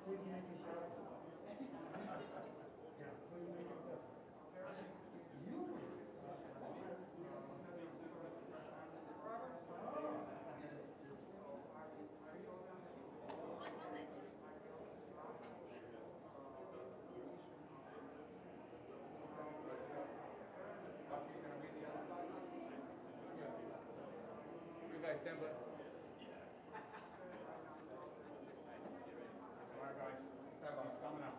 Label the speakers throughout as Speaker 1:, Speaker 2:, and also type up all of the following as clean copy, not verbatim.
Speaker 1: You guys stand by.
Speaker 2: All right, guys. It's coming up.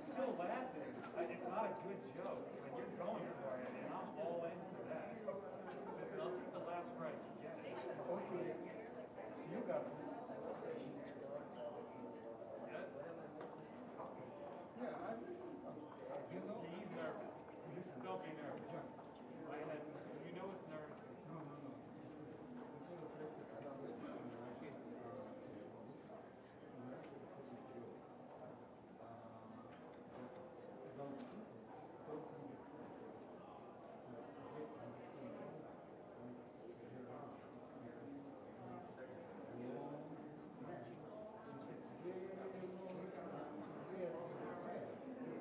Speaker 3: Still laughing. It's not a good joke, but you're going for it, and I'm all in for that. Listen, I'll take the last right. Get it.
Speaker 4: Okay. You got it. Yeah, I listen. You know?
Speaker 3: He's nervous. Don't be nervous. You know it's nervous.
Speaker 4: No.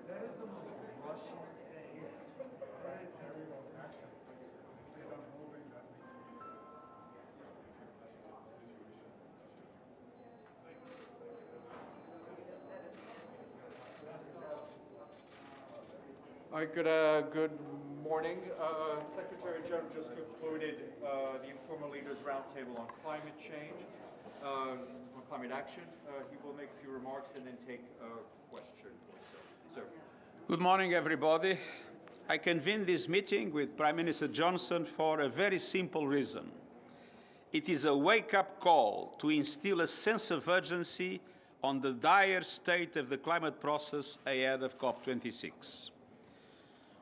Speaker 3: That is the most Russian thing.
Speaker 2: There we go. Action. See it unmoving, that makes
Speaker 1: All right, good morning. Secretary General just concluded the informal leaders roundtable on climate change, on climate action. He will make a few remarks and then take a question or so. Sir.
Speaker 5: Good morning, everybody. I convened this meeting with Prime Minister Johnson for a very simple reason. It is a wake-up call to instill a sense of urgency on the dire state of the climate process ahead of COP26.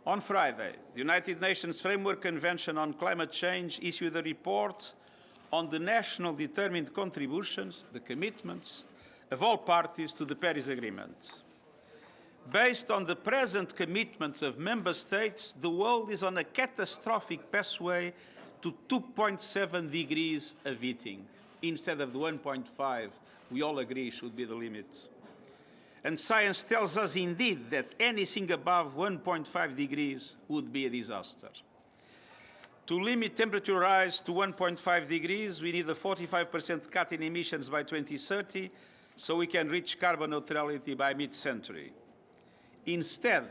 Speaker 5: On Friday, the United Nations Framework Convention on Climate Change issued a report on the national determined contributions, the commitments, of all parties to the Paris Agreement. Based on the present commitments of member states, the world is on a catastrophic pathway to 2.7 degrees of heating, instead of the 1.5 we all agree should be the limit. And science tells us indeed that anything above 1.5 degrees would be a disaster. To limit temperature rise to 1.5 degrees, we need a 45% cut in emissions by 2030, so we can reach carbon neutrality by mid-century. Instead,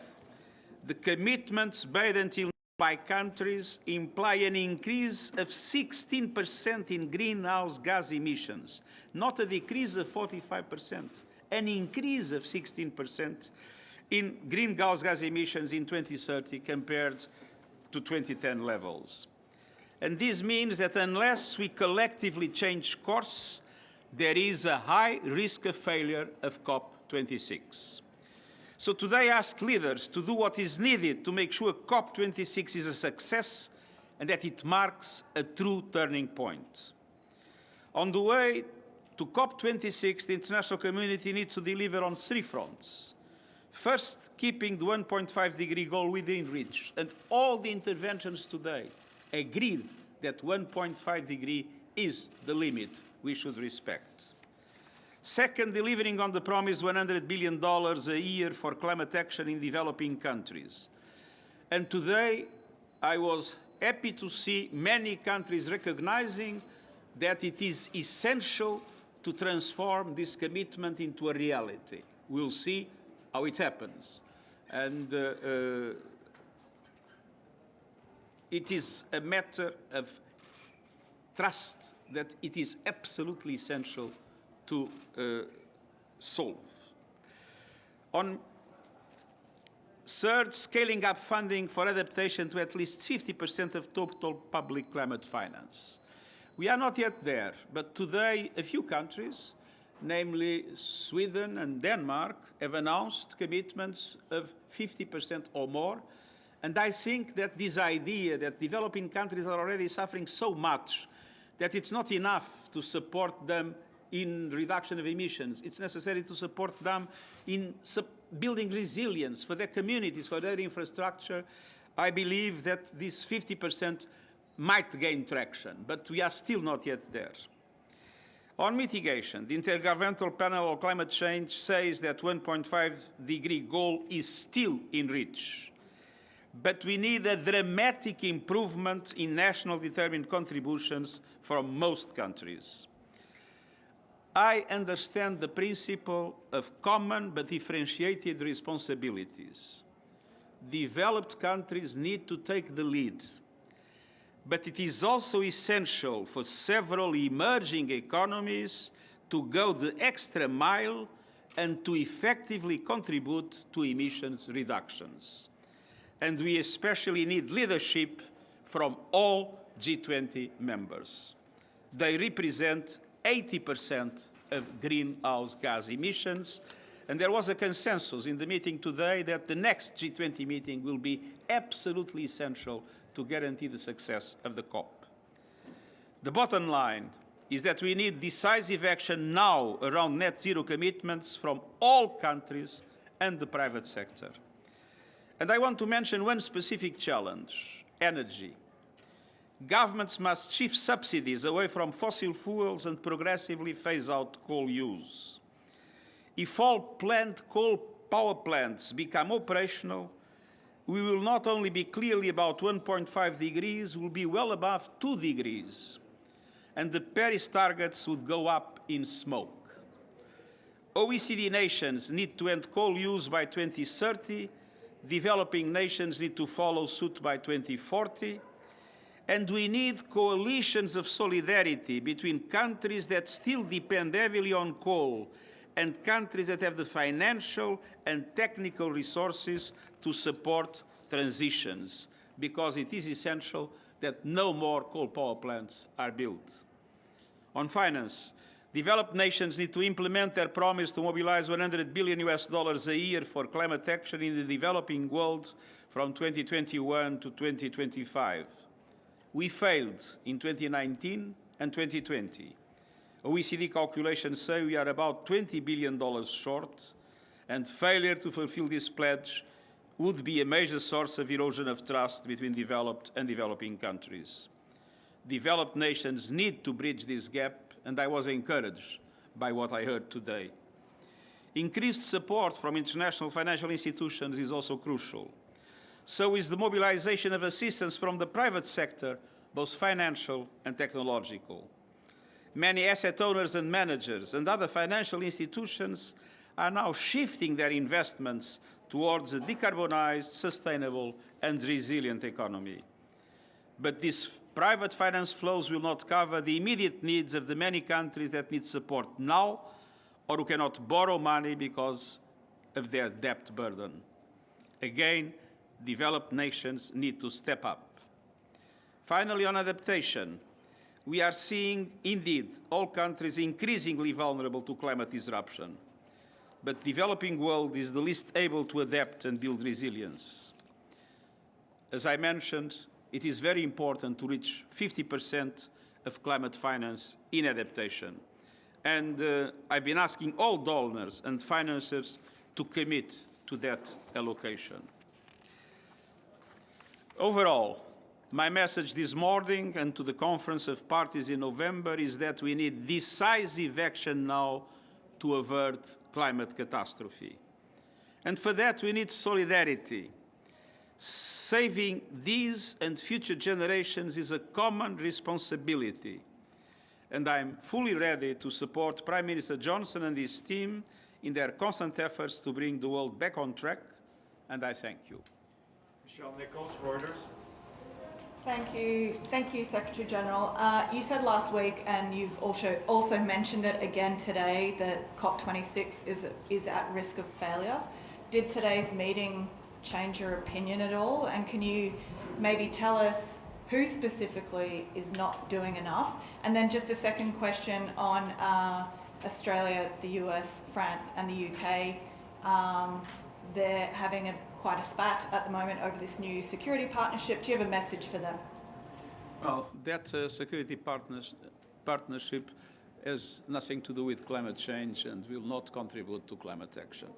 Speaker 5: the commitments made until now by countries imply an increase of 16% in greenhouse gas emissions, not a decrease of 45%, an increase of 16% in greenhouse gas emissions in 2030 compared to 2010 levels. And this means that unless we collectively change course, there is a high risk of failure of COP26. So today I ask leaders to do what is needed to make sure COP26 is a success and that it marks a true turning point. On the way to COP26, the international community needs to deliver on three fronts. First, keeping the 1.5 degree goal within reach, and all the interventions today agreed that 1.5 degree is the limit we should respect. Second, delivering on the promised $100 billion a year for climate action in developing countries. And today, I was happy to see many countries recognizing that it is essential to transform this commitment into a reality. We'll see how it happens. And it is a matter of trust that it is absolutely essential to solve. On third, scaling up funding for adaptation to at least 50% of total public climate finance. We are not yet there, but today a few countries, namely Sweden and Denmark, have announced commitments of 50% or more. And I think that this idea that developing countries are already suffering so much that it's not enough to support them in reduction of emissions. It's necessary to support them in building resilience for their communities, for their infrastructure. I believe that this 50% might gain traction, but we are still not yet there. On mitigation, the Intergovernmental Panel on Climate Change says that 1.5-degree goal is still in reach. But we need a dramatic improvement in national determined contributions from most countries. I understand the principle of common but differentiated responsibilities. Developed countries need to take the lead. But it is also essential for several emerging economies to go the extra mile and to effectively contribute to emissions reductions. And we especially need leadership from all G20 members. They represent 80% of greenhouse gas emissions, and there was a consensus in the meeting today that the next G20 meeting will be absolutely essential to guarantee the success of the COP. The bottom line is that we need decisive action now around net zero commitments from all countries and the private sector. And I want to mention one specific challenge: energy. Governments must shift subsidies away from fossil fuels and progressively phase out coal use. If all planned coal power plants become operational, we will not only be clearly about 1.5 degrees, we'll be well above 2 degrees. And the Paris targets would go up in smoke. OECD nations need to end coal use by 2030. Developing nations need to follow suit by 2040. And we need coalitions of solidarity between countries that still depend heavily on coal and countries that have the financial and technical resources to support transitions, because it is essential that no more coal power plants are built. On finance, developed nations need to implement their promise to mobilize $100 billion a year for climate action in the developing world from 2021 to 2025. We failed in 2019 and 2020. OECD calculations say we are about $20 billion short, and failure to fulfill this pledge would be a major source of erosion of trust between developed and developing countries. Developed nations need to bridge this gap, and I was encouraged by what I heard today. Increased support from international financial institutions is also crucial. So is the mobilization of assistance from the private sector, both financial and technological. Many asset owners and managers and other financial institutions are now shifting their investments towards a decarbonized, sustainable, and resilient economy. But these private finance flows will not cover the immediate needs of the many countries that need support now or who cannot borrow money because of their debt burden. Again, developed nations need to step up. Finally, on adaptation, we are seeing, indeed, all countries increasingly vulnerable to climate disruption. But the developing world is the least able to adapt and build resilience. As I mentioned, it is very important to reach 50% of climate finance in adaptation. And I've been asking all donors and financiers to commit to that allocation. Overall, my message this morning and to the Conference of Parties in November is that we need decisive action now to avert climate catastrophe. And for that, we need solidarity. Saving these and future generations is a common responsibility. And I'm fully ready to support Prime Minister Johnson and his team in their constant efforts to bring the world back on track, and I thank you.
Speaker 1: Michelle Nichols, Reuters.
Speaker 6: Thank you, Secretary General. You said last week, and you've also mentioned it again today, that COP26 is at risk of failure. Did today's meeting change your opinion at all? And can you maybe tell us who specifically is not doing enough? And then just a second question on Australia, the US, France and the UK. They're having quite a spat at the moment over this new security partnership. Do you have a message for them?
Speaker 5: Well, that security partnership has nothing to do with climate change and will not contribute to climate action.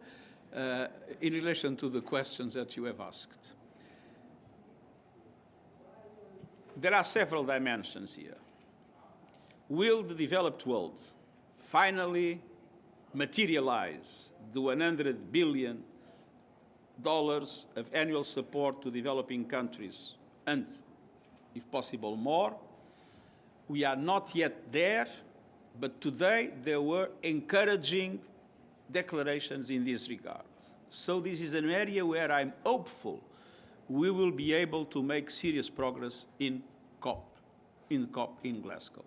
Speaker 5: In relation to the questions that you have asked, there are several dimensions here. Will the developed world finally materialize the $100 billion of annual support to developing countries and, if possible, more? We are not yet there, but today there were encouraging declarations in this regard. So this is an area where I'm hopeful we will be able to make serious progress in COP in Glasgow.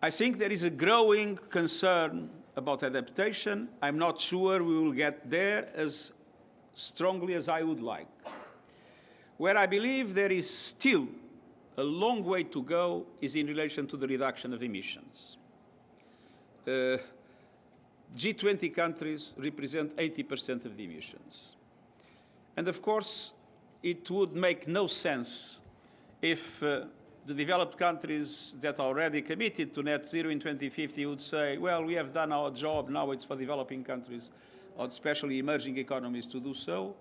Speaker 5: I think there is a growing concern about adaptation. I'm not sure we will get there as strongly as I would like. Where I believe there is still a long way to go is in relation to the reduction of emissions. G20 countries represent 80% of the emissions. And of course, it would make no sense if the developed countries that are already committed to net zero in 2050 would say, well, we have done our job, now it's for developing countries, or especially emerging economies, to do so.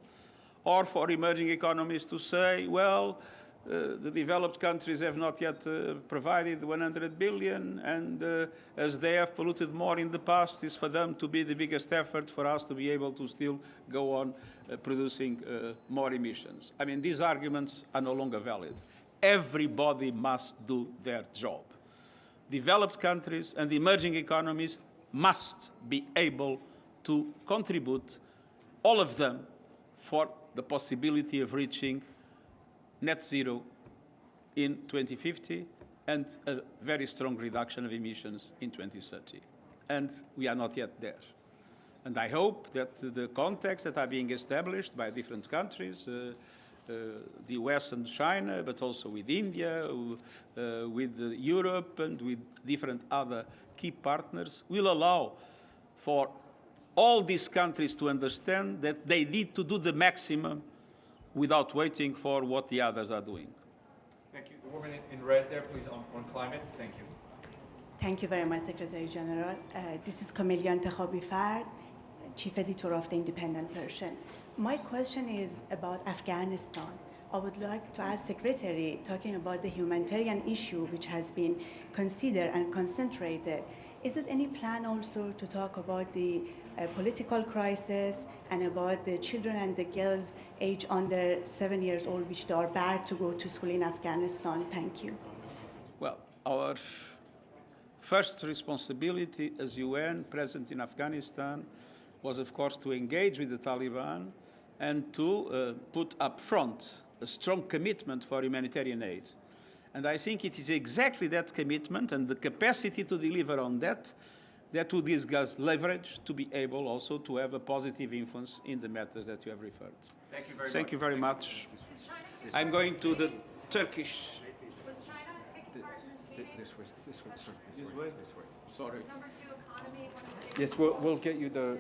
Speaker 5: Or for emerging economies to say, well, the developed countries have not yet provided 100 billion, and as they have polluted more in the past, it's for them to be the biggest effort for us to be able to still go on producing more emissions. I mean, these arguments are no longer valid. Everybody must do their job. Developed countries and emerging economies must be able to contribute, all of them, for the possibility of reaching net zero in 2050 and a very strong reduction of emissions in 2030. And we are not yet there. And I hope that the contexts that are being established by different countries, the US and China, but also with India, with Europe, and with different other key partners, will allow for all these countries to understand that they need to do the maximum without waiting for what the others are doing.
Speaker 1: Thank you. The woman in red there, please, on climate. Thank you.
Speaker 7: Thank you very much, Secretary General. This is Kamelian Tekhabi Fard, Chief Editor of the Independent Persian. My question is about Afghanistan. I would like to ask Secretary, talking about the humanitarian issue which has been considered and concentrated, is it any plan also to talk about the political crisis and about the children and the girls aged under 7 years old which are barred to go to school in Afghanistan? Thank you.
Speaker 5: Well, our first responsibility as UN present in Afghanistan was, of course, to engage with the Taliban and to put up front a strong commitment for humanitarian aid. And I think it is exactly that commitment and the capacity to deliver on that that would give us leverage to be able also to have a positive influence in the matters that you have referred.
Speaker 1: Thank you very much.
Speaker 5: Thank you very much. I'm going to the Turkish.
Speaker 8: Was China taking part in this meeting?
Speaker 1: This way, sir.
Speaker 5: This way?
Speaker 1: This way.
Speaker 5: Sorry.
Speaker 8: Number two, economy.
Speaker 1: Yes, we'll get you the